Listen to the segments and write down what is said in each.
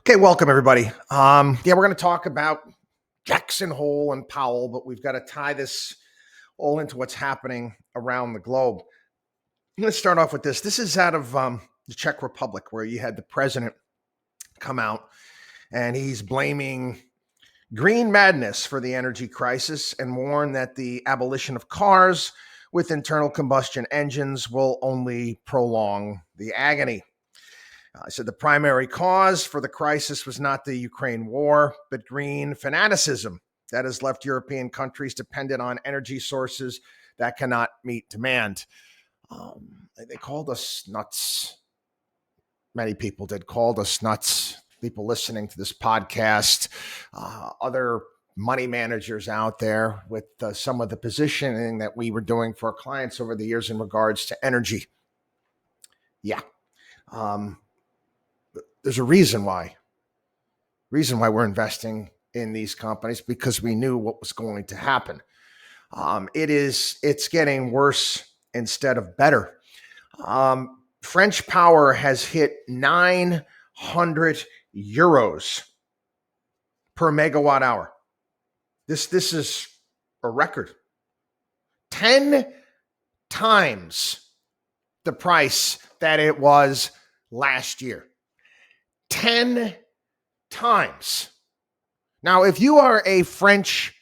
Okay, welcome everybody. We're going to talk about Jackson Hole and Powell, but we've got to tie this all into what's happening around the globe. I'm going to start off with this. This is out of the Czech Republic, where you had the president come out and he's blaming green madness for the energy crisis and warned that the abolition of cars with internal combustion engines will only prolong the agony. I said the primary cause for the crisis was not the Ukraine war, but green fanaticism that has left European countries dependent on energy sources that cannot meet demand. They called us nuts. Many people did called us nuts. People listening to this podcast, other money managers out there with some of the positioning that we were doing for our clients over the years in regards to energy. Yeah. There's a reason why we're investing in these companies, because we knew what was going to happen. It's getting worse instead of better. French power has hit 900 euros per megawatt hour. This is a record. 10 times the price that it was last year. 10 times. Now, if you are a French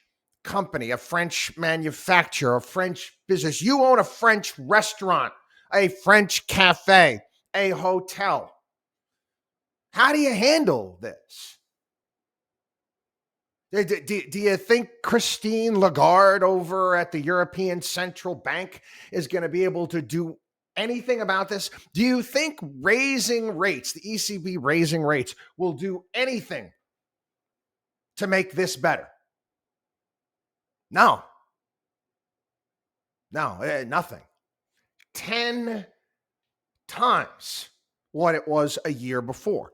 company, a French manufacturer, a French business, you own a French restaurant, a French cafe, a hotel, how do you handle this? Do you think Christine Lagarde over at the European Central Bank is going to be able to do anything about this? Do you think raising rates, the ECB raising rates, will do anything to make this better? No, nothing. 10 times what it was a year before.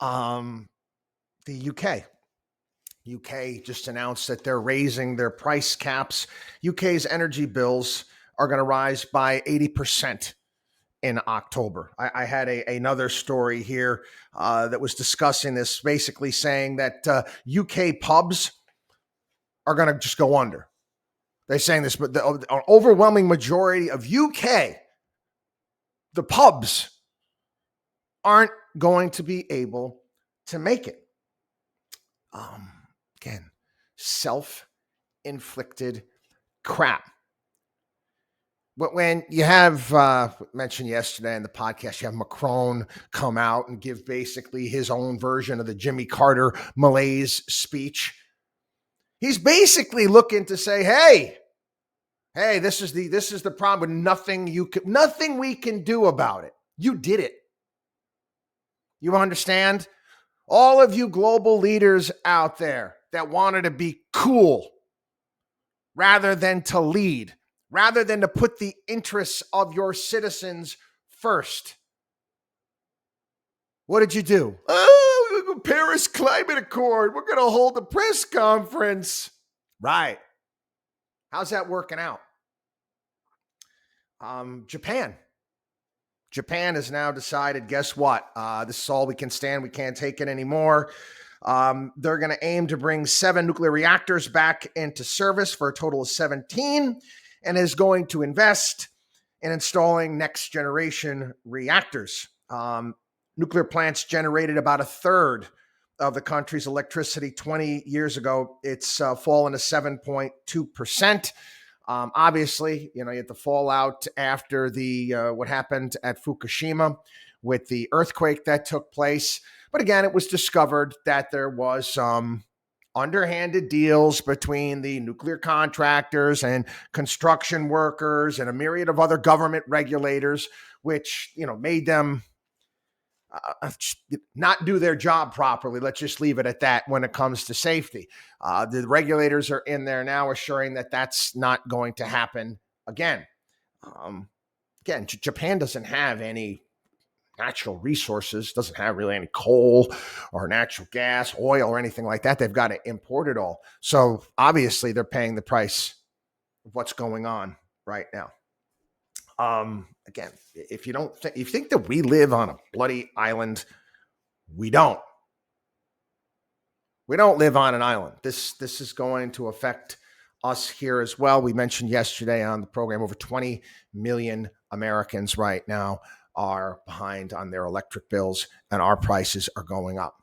The UK just announced that they're raising their price caps. UK's energy bills are going to rise by 80% in October. I had another story here that was discussing this, basically saying that UK pubs are going to just go under. They're saying this, but the overwhelming majority of UK, the pubs, aren't going to be able to make it. Again, self-inflicted crap. But when you have, mentioned yesterday in the podcast, you have Macron come out and give basically his own version of the Jimmy Carter malaise speech. He's basically looking to say, hey, this is the problem. Nothing we can do about it. You did it. You understand? All of you global leaders out there that wanted to be cool rather than to lead, rather than to put the interests of your citizens first. What did you do? Oh, Paris Climate Accord. We're going to hold a press conference. Right. How's that working out? Japan has now decided, guess what? This is all we can stand. We can't take it anymore. They're going to aim to bring 7 nuclear reactors back into service for a total of 17, and is going to invest in installing next generation reactors. Nuclear plants generated about a third of the country's electricity 20 years ago. It's fallen to 7.2%. Obviously, you had the fallout after the what happened at Fukushima with the earthquake that took place. But again, it was discovered that there was some underhanded deals between the nuclear contractors and construction workers and a myriad of other government regulators, which made them not do their job properly. Let's just leave it at that when it comes to safety. The regulators are in there now assuring that that's not going to happen again. Japan doesn't have any natural resources, doesn't have really any coal or natural gas, oil, or anything like that. They've got to import it all. So obviously they're paying the price of what's going on right now. Again, if you think that we live on a bloody island, we don't. We don't live on an island. This is going to affect us here as well. We mentioned yesterday on the program over 20 million Americans right now are behind on their electric bills, and our prices are going up.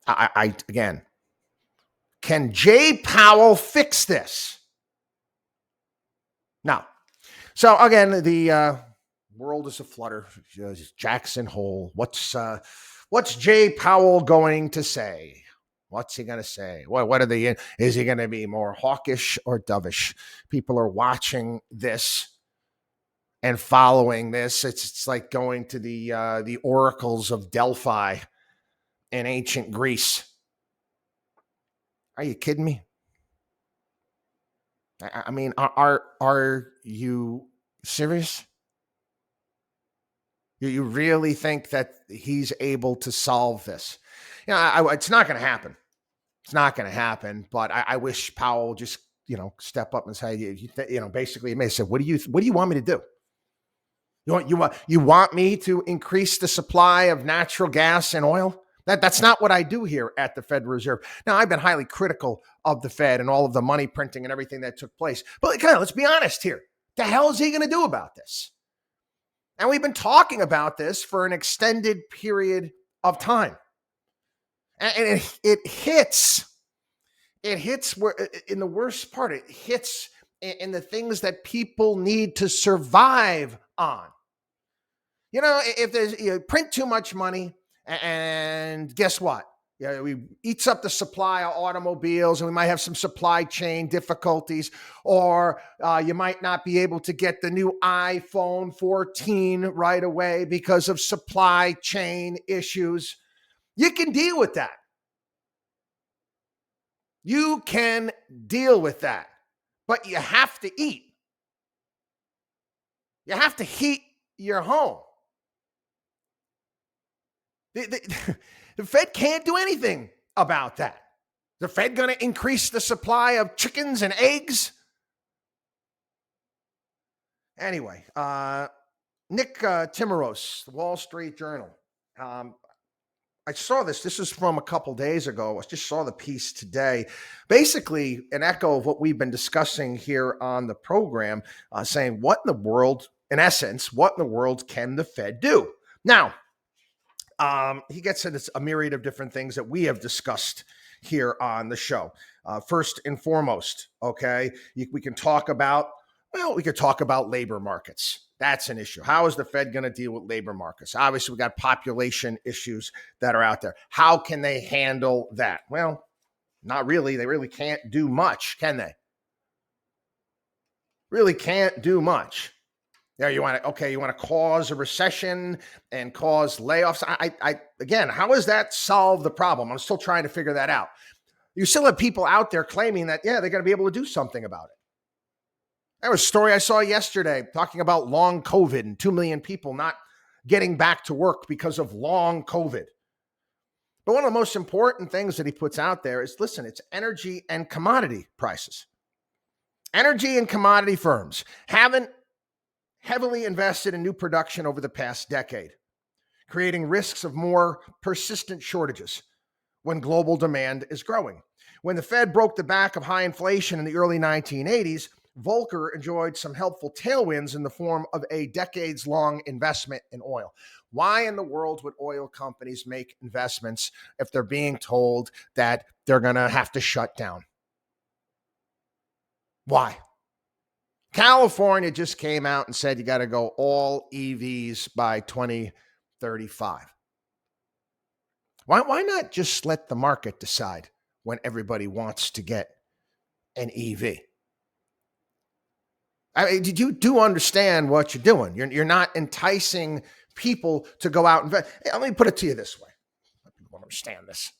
I again, can Jay Powell fix this? No. So again, the world is a flutter. Jackson Hole. What's Jay Powell going to say? What's he going to say? What are they? Is he going to be more hawkish or dovish? People are watching this and following this. It's like going to the oracles of Delphi in ancient Greece. Are you kidding me? I mean, are you serious? You really think that he's able to solve this? You know, it's not going to happen. It's not going to happen. But I wish Powell just step up and say, basically, he may say, what do you want me to do? You want me to increase the supply of natural gas and oil? That's not what I do here at the Federal Reserve. Now, I've been highly critical of the Fed and all of the money printing and everything that took place. But let's be honest here. The hell is he going to do about this? And we've been talking about this for an extended period of time. And it hits where, in the worst part, it hits in the things that people need to survive on. If there's print too much money, and guess what? We eats up the supply of automobiles, and we might have some supply chain difficulties, or you might not be able to get the new iPhone 14 right away because of supply chain issues. You can deal with that. You can deal with that, but you have to eat. You have to heat your home. The Fed can't do anything about that. The Fed going to increase the supply of chickens and eggs? Anyway, Nick Timiraos, the Wall Street Journal. I saw this. This is from a couple days ago. I just saw the piece today. Basically, an echo of what we've been discussing here on the program, saying what in the world, in essence, what in the world can the Fed do? Now, he gets into a myriad of different things that we have discussed here on the show. First and foremost, okay, we can talk about labor markets. That's an issue. How is the Fed going to deal with labor markets? Obviously, we got population issues that are out there. How can they handle that? Well, not really. They really can't do much, can they? Really can't do much. You want to cause a recession and cause layoffs. Again, how does that solve the problem? I'm still trying to figure that out. You still have people out there claiming that, they're going to be able to do something about it. There was a story I saw yesterday talking about long COVID and 2 million people not getting back to work because of long COVID. But one of the most important things that he puts out there is, listen, it's energy and commodity prices. Energy and commodity firms haven't heavily invested in new production over the past decade, creating risks of more persistent shortages when global demand is growing. When the Fed broke the back of high inflation in the early 1980s, Volcker enjoyed some helpful tailwinds in the form of a decades-long investment in oil. Why in the world would oil companies make investments if they're being told that they're going to have to shut down? Why? California just came out and said you got to go all EVs by 2035. Why not just let the market decide when everybody wants to get an EV? I mean, did you do understand what you're doing? You're not enticing people to go out and invest. Hey, let me put it to you this way. Let people understand this.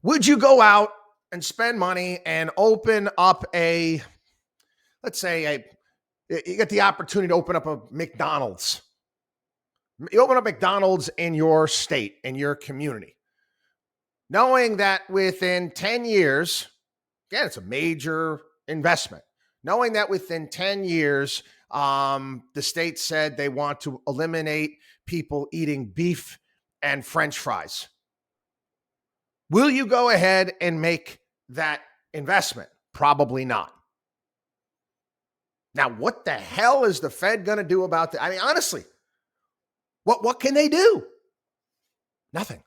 Would you go out and spend money and open up you get the opportunity to open up a McDonald's. You open up McDonald's in your state, in your community, knowing that within 10 years, again, it's a major investment, knowing that within 10 years, the state said they want to eliminate people eating beef and French fries. Will you go ahead and make that investment? Probably not. Now, what the hell is the Fed going to do about that? I mean, honestly, what can they do? Nothing.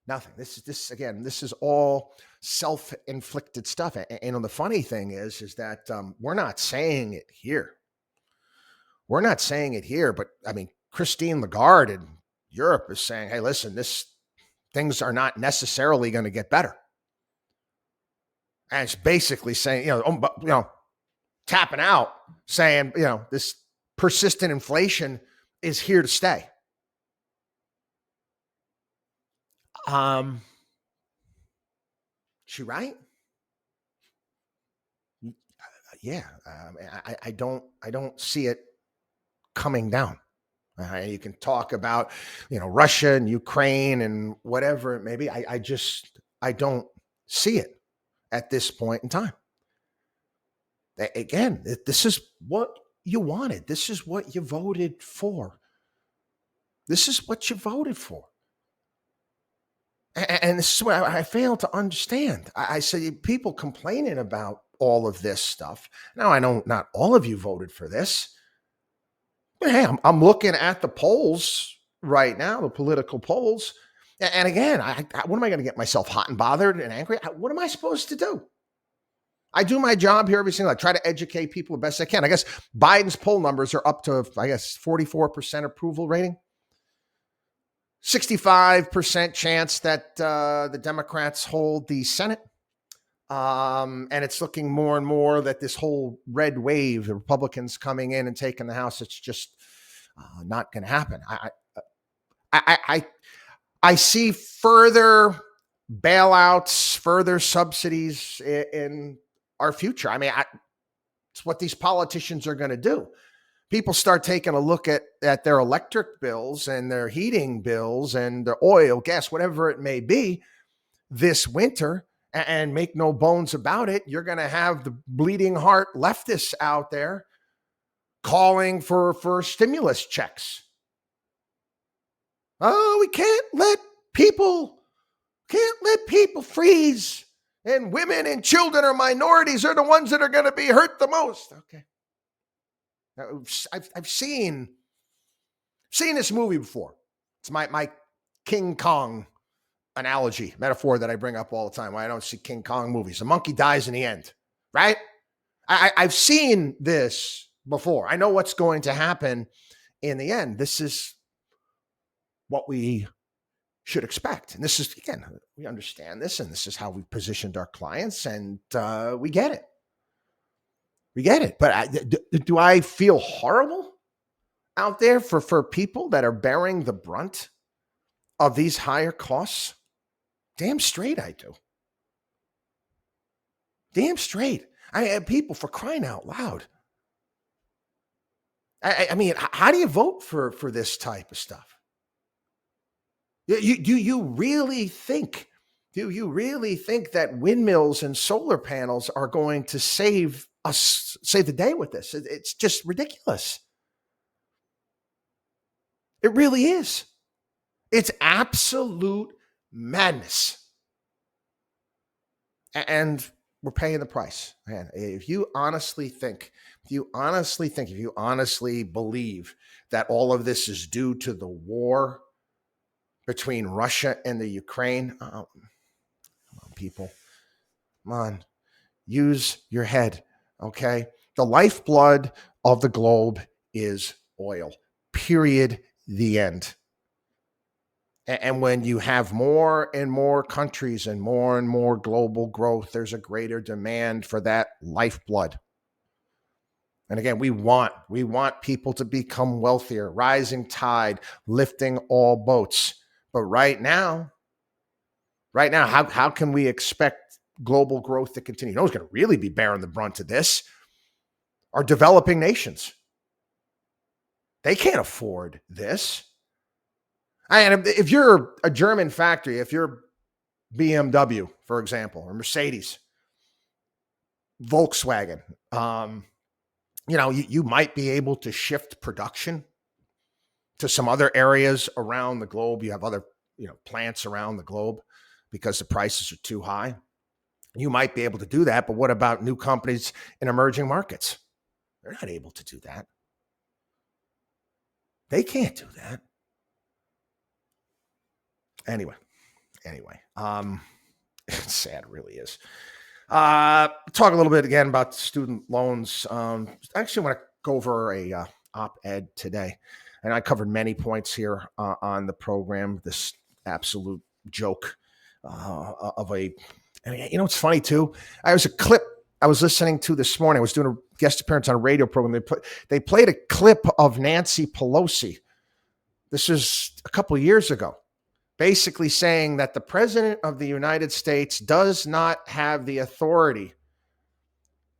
Nothing. This is all self-inflicted stuff. And the funny thing is that we're not saying it here. We're not saying it here, but I mean, Christine Lagarde in Europe is saying, "Hey, listen, things are not necessarily going to get better." And it's basically saying, tapping out, saying, this persistent inflation is here to stay. She right? Yeah. I don't see it coming down. You can talk about, Russia and Ukraine and whatever it may be. I don't see it at this point in time. Again, this is what you wanted. This is what you voted for. This is what you voted for. And this is what I fail to understand. I say people complaining about all of this stuff. Now, I know not all of you voted for this. But hey, I'm looking at the polls right now, the political polls. And again, what am I going to get myself hot and bothered and angry? What am I supposed to do? I do my job here every single day. I try to educate people the best I can. I guess Biden's poll numbers are up to, 44% approval rating. 65% chance that the Democrats hold the Senate. And it's looking more and more that this whole red wave, the Republicans coming in and taking the House, it's just not going to happen. I see further bailouts, further subsidies in our future. I mean, it's what these politicians are going to do. People start taking a look at their electric bills and their heating bills and their oil, gas, whatever it may be this winter. And make no bones about it, you're going to have the bleeding heart leftists out there calling for stimulus checks. Oh, we can't let people freeze. And women and children or minorities are the ones that are going to be hurt the most. Okay. Now, I've seen this movie before. It's my King Kong analogy, metaphor that I bring up all the time. Why I don't see King Kong movies. The monkey dies in the end, right? I've seen this before. I know what's going to happen in the end. This is what we should expect. And this is, again, we understand this, and this is how we've positioned our clients, and we get it. We get it. But do I feel horrible out there for people that are bearing the brunt of these higher costs? Damn straight I do. Damn straight. I have people, for crying out loud. I mean, how do you vote for this type of stuff? Do you really think that windmills and solar panels are going to save the day with this? It's just ridiculous. It really is. It's absolute madness. And we're paying the price. Man, if you honestly believe that all of this is due to the war between Russia and the Ukraine, come on, people. Come on. Use your head, okay? The lifeblood of the globe is oil. Period. The end. And when you have more and more countries and more global growth, there's a greater demand for that lifeblood. And again, we want people to become wealthier, rising tide, lifting all boats. But right now, how can we expect global growth to continue? You know who's going to really be bearing the brunt of this? Are developing nations. They can't afford this. And if you're a German factory, if you're BMW, for example, or Mercedes, Volkswagen, you might be able to shift production to some other areas around the globe. You have other, plants around the globe. because the prices are too high. You might be able to do that, but what about new companies in emerging markets? They're not able to do that. They can't do that. Anyway, it's sad, it really is. Talk a little bit again about student loans. I actually want to go over a op-ed today, and I covered many points here on the program. This absolute joke of a, it's funny too. I was a clip I was listening to this morning. I was doing a guest appearance on a radio program. They played a clip of Nancy Pelosi. This is a couple of years ago, basically saying that the president of the United States does not have the authority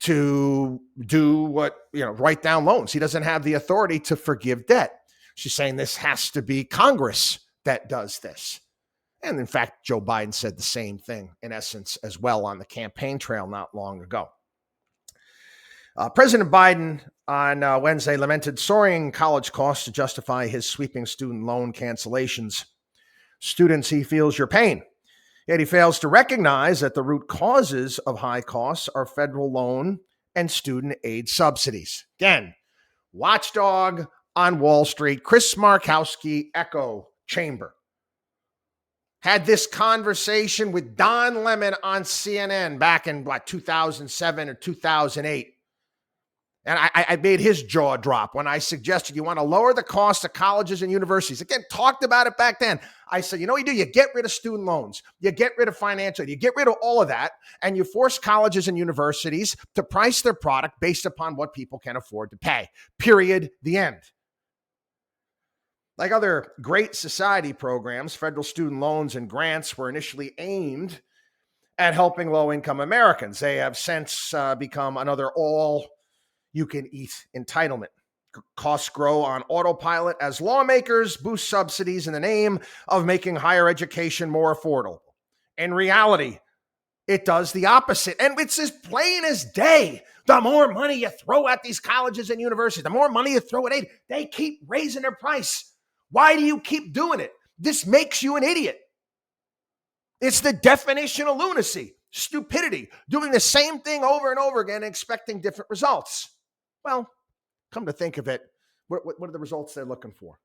to do write down loans. He doesn't have the authority to forgive debt. She's saying this has to be Congress that does this. And in fact, Joe Biden said the same thing, in essence, as well on the campaign trail not long ago. President Biden on Wednesday lamented soaring college costs to justify his sweeping student loan cancellations. Students, he feels your pain, yet he fails to recognize that the root causes of high costs are federal loan and student aid subsidies. Again, watchdog on Wall Street, Chris Markowski, echo chamber. Had this conversation with Don Lemon on CNN back in 2007 or 2008. And I made his jaw drop when I suggested you want to lower the cost of colleges and universities. Again, talked about it back then. I said, you know what you do? You get rid of student loans. You get rid of financial aid. You get rid of all of that. And you force colleges and universities to price their product based upon what people can afford to pay. Period. The end. Like other Great Society programs, federal student loans and grants were initially aimed at helping low-income Americans. They have since become another all-you-can-eat entitlement. Costs grow on autopilot as lawmakers boost subsidies in the name of making higher education more affordable. In reality, it does the opposite. And it's as plain as day. The more money you throw at these colleges and universities, the more money you throw at aid, they keep raising their price. Why do you keep doing it? This makes you an idiot. It's the definition of lunacy, stupidity, doing the same thing over and over again and expecting different results. Well, come to think of it, what are the results they're looking for?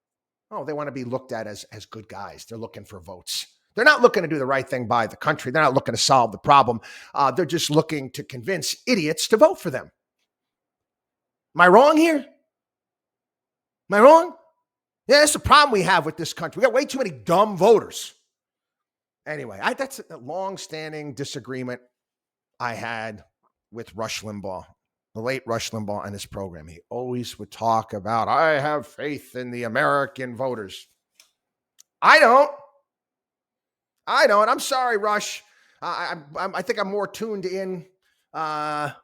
Oh, they want to be looked at as good guys. They're looking for votes. They're not looking to do the right thing by the country. They're not looking to solve the problem. They're just looking to convince idiots to vote for them. Am I wrong here? Am I wrong? Yeah, that's the problem we have with this country. We got way too many dumb voters. Anyway, that's a long-standing disagreement I had with Rush Limbaugh, the late Rush Limbaugh on his program. He always would talk about, I have faith in the American voters. I don't. I'm sorry, Rush. I think I'm more tuned in, I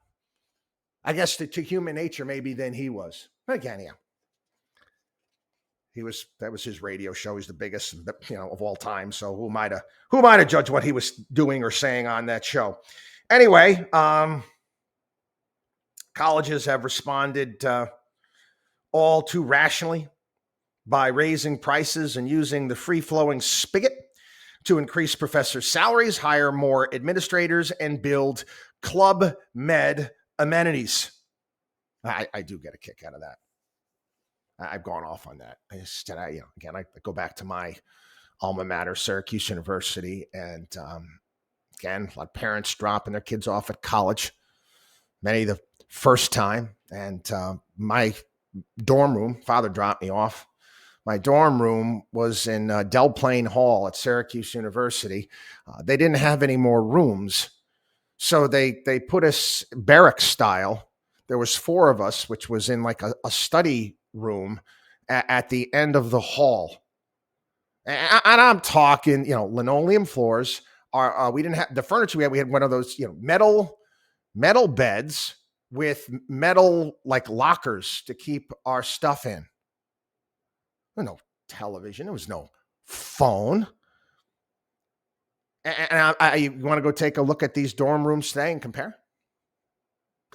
guess, to human nature maybe than he was. But again, yeah. That was his radio show. He's the biggest, of all time. So who am I to judge what he was doing or saying on that show? Anyway, colleges have responded all too rationally by raising prices and using the free-flowing spigot to increase professors' salaries, hire more administrators, and build Club Med amenities. I do get a kick out of that. I've gone off on that. I go back to my alma mater, Syracuse University, and again, a lot of parents dropping their kids off at college, many the first time. And my dorm room, father dropped me off. My dorm room was in Del Plaine Hall at Syracuse University. They didn't have any more rooms, so they put us barrack style. There was 4 of us, which was in like a study room at the end of the hall. And I'm talking, linoleum floors. We didn't have the furniture we had one of those, metal beds with metal like lockers to keep our stuff in. There was no television. There was no phone. And I want to go take a look at these dorm rooms today and compare.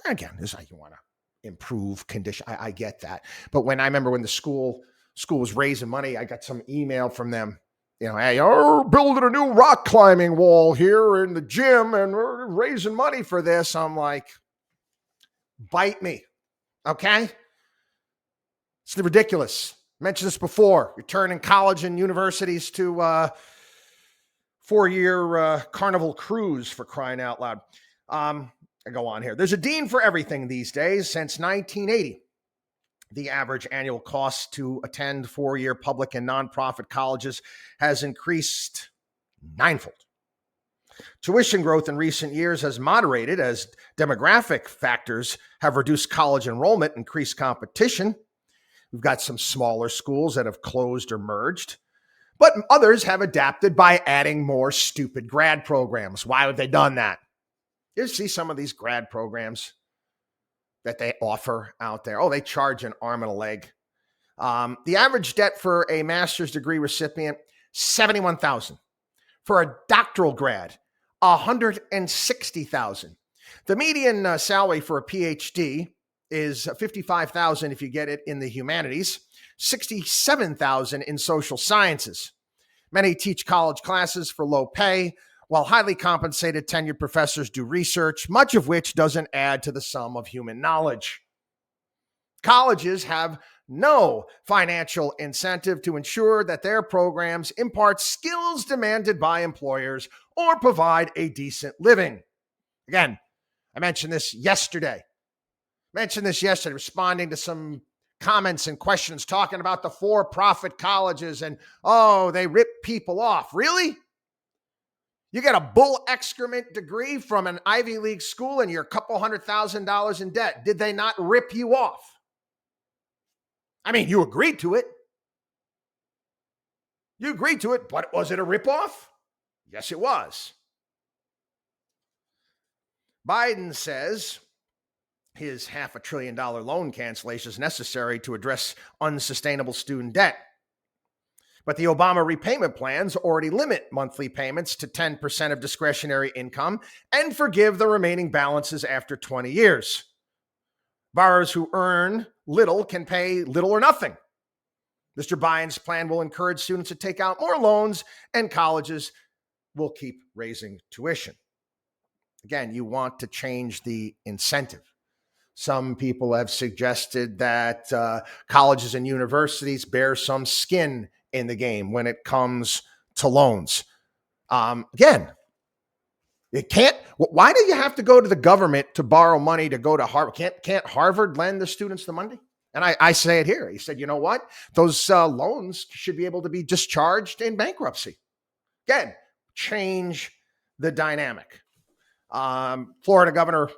Again, this is how you want to improve condition. I get that. But when the school was raising money, I got some email from them, Hey, we're building a new rock climbing wall here in the gym and we're raising money for this. I'm like, bite me. Okay. It's ridiculous. I mentioned this before. You're turning college and universities to 4-year Carnival cruise, for crying out loud. I go on here. There's a dean for everything these days. Since 1980, the average annual cost to attend 4-year public and nonprofit colleges has increased ninefold. Tuition growth in recent years has moderated as demographic factors have reduced college enrollment, increased competition. We've got some smaller schools that have closed or merged, but others have adapted by adding more stupid grad programs. Why have they done that? You see some of these grad programs that they offer out there. Oh, they charge an arm and a leg. The average debt for a master's degree recipient, $71,000. For a doctoral grad, $160,000. The median salary for a PhD is $55,000 if you get it in the humanities, $67,000 in social sciences. Many teach college classes for low pay, while highly compensated tenured professors do research, much of which doesn't add to the sum of human knowledge. Colleges have no financial incentive to ensure that their programs impart skills demanded by employers or provide a decent living. Again, I mentioned this yesterday, responding to some comments and questions talking about the for-profit colleges and, they rip people off. Really? You get a bull excrement degree from an Ivy League school and you're a couple $100,000 in debt. Did they not rip you off? I mean, you agreed to it. But was it a ripoff? Yes, it was. Biden says his $500 billion loan cancellation is necessary to address unsustainable student debt. But the Obama repayment plans already limit monthly payments to 10% of discretionary income and forgive the remaining balances after 20 years. Borrowers who earn little can pay little or nothing. Mr. Biden's plan will encourage students to take out more loans, and colleges will keep raising tuition. Again, you want to change the incentive. Some people have suggested that colleges and universities bear some skin in the game when it comes to loans. Again, it can't. Why do you have to go to the government to borrow money to go to Harvard? Can't Harvard lend the students the money? And I say it here. He said, you know what? Those loans should be able to be discharged in bankruptcy. Again, change the dynamic. Florida Governor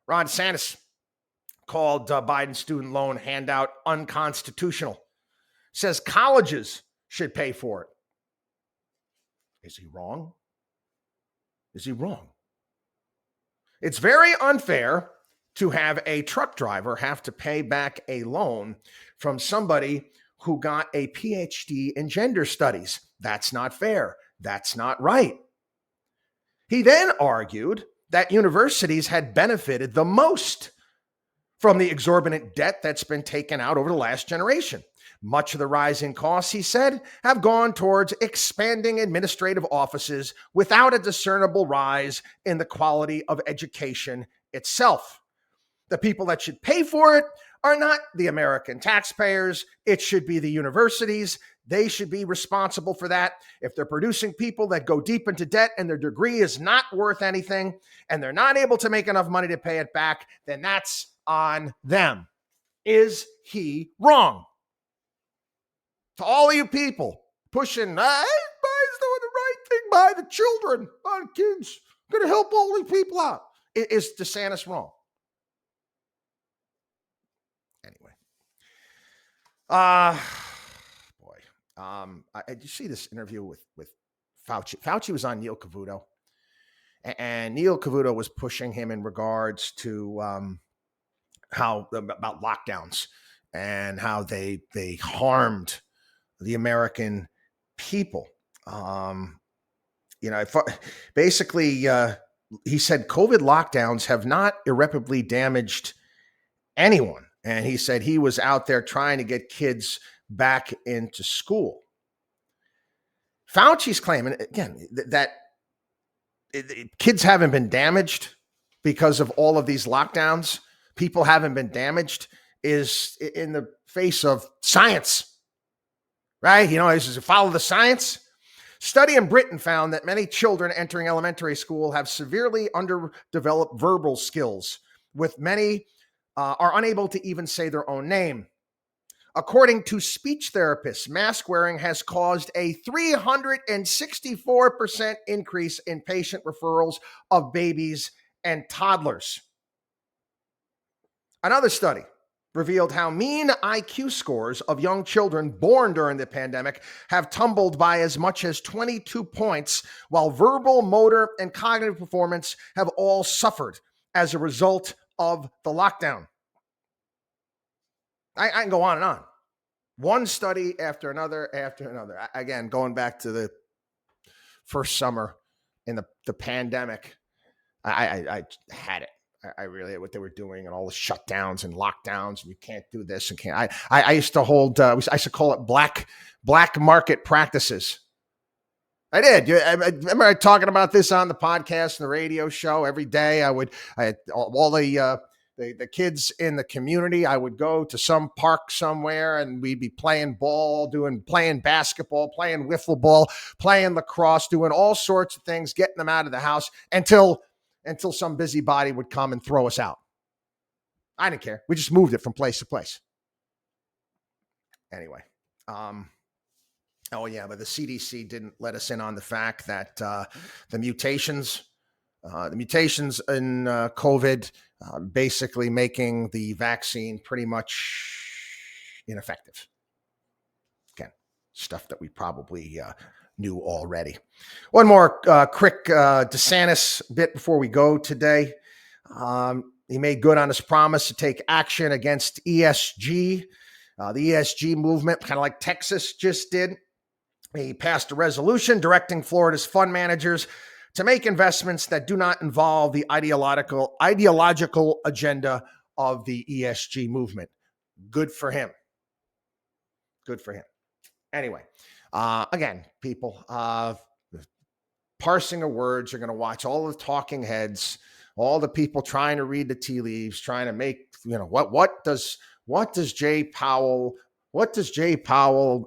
Ron DeSantis called Biden's student loan handout unconstitutional. Says colleges should pay for it. Is he wrong? It's very unfair to have a truck driver have to pay back a loan from somebody who got a PhD in gender studies. That's not fair. That's not right. He then argued that universities had benefited the most from the exorbitant debt that's been taken out over the last generation. Much of the rising costs, he said, have gone towards expanding administrative offices without a discernible rise in the quality of education itself. The people that should pay for it are not the American taxpayers. It should be the universities. They should be responsible for that. If they're producing people that go deep into debt and their degree is not worth anything and they're not able to make enough money to pay it back, then that's on them. Is he wrong? To all of you people pushing, everybody's doing the right thing by the children, by the kids, going to help all these people out. Is DeSantis wrong? Anyway. Did you see this interview with Fauci? Fauci was on Neil Cavuto, and Neil Cavuto was pushing him in regards to about lockdowns and how they harmed the American people. Basically, he said COVID lockdowns have not irreparably damaged anyone. And he said he was out there trying to get kids back into school. Fauci's claiming, again, that kids haven't been damaged because of all of these lockdowns. People haven't been damaged is in the face of science, right? This is follow the science. Study in Britain found that many children entering elementary school have severely underdeveloped verbal skills, with many are unable to even say their own name. According to speech therapists, mask wearing has caused a 364% increase in patient referrals of babies and toddlers. Another study revealed how mean IQ scores of young children born during the pandemic have tumbled by as much as 22 points, while verbal, motor, and cognitive performance have all suffered as a result of the lockdown. I can go on and on. One study after another. Again, going back to the first summer in the pandemic, I had it. I really what they were doing and all the shutdowns and lockdowns. And you can't do this and can't. I used to hold. I used to call it black market practices. I did. I remember talking about this on the podcast and the radio show every day. I had all the kids in the community. I would go to some park somewhere and we'd be playing ball, playing basketball, playing wiffle ball, playing lacrosse, doing all sorts of things, getting them out of the house until some busybody would come and throw us out. I didn't care. We just moved it from place to place. Anyway, but the CDC didn't let us in on the fact that the mutations in COVID basically making the vaccine pretty much ineffective. Again, stuff that we probably knew already. One more quick DeSantis bit before we go today. He made good on his promise to take action against ESG, the ESG movement, kind of like Texas just did. He passed a resolution directing Florida's fund managers to make investments that do not involve the ideological agenda of the ESG movement. Good for him. Good for him. Anyway, again, people, parsing of words, you're going to watch all the talking heads, all the people trying to read the tea leaves, trying to make, what does Jay Powell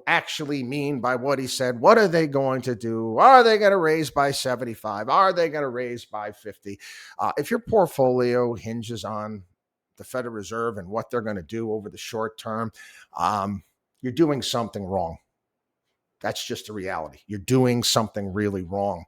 actually mean by what he said? What are they going to do? Are they going to raise by 75? Are they going to raise by 50? If your portfolio hinges on the Federal Reserve and what they're going to do over the short term, you're doing something wrong. That's just a reality. You're doing something really wrong.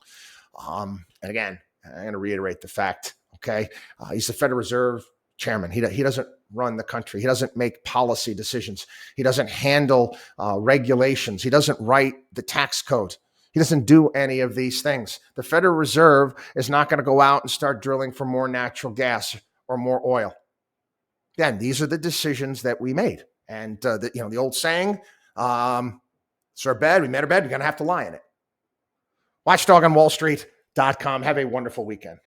And again, I'm going to reiterate the fact, okay? He's the Federal Reserve chairman. He doesn't run the country. He doesn't make policy decisions. He doesn't handle regulations. He doesn't write the tax code. He doesn't do any of these things. The Federal Reserve is not going to go out and start drilling for more natural gas or more oil. Again, these are the decisions that we made. And the old saying, it's our bed, we made our bed, we're going to have to lie in it. WatchDogOnWallStreet.com. Have a wonderful weekend.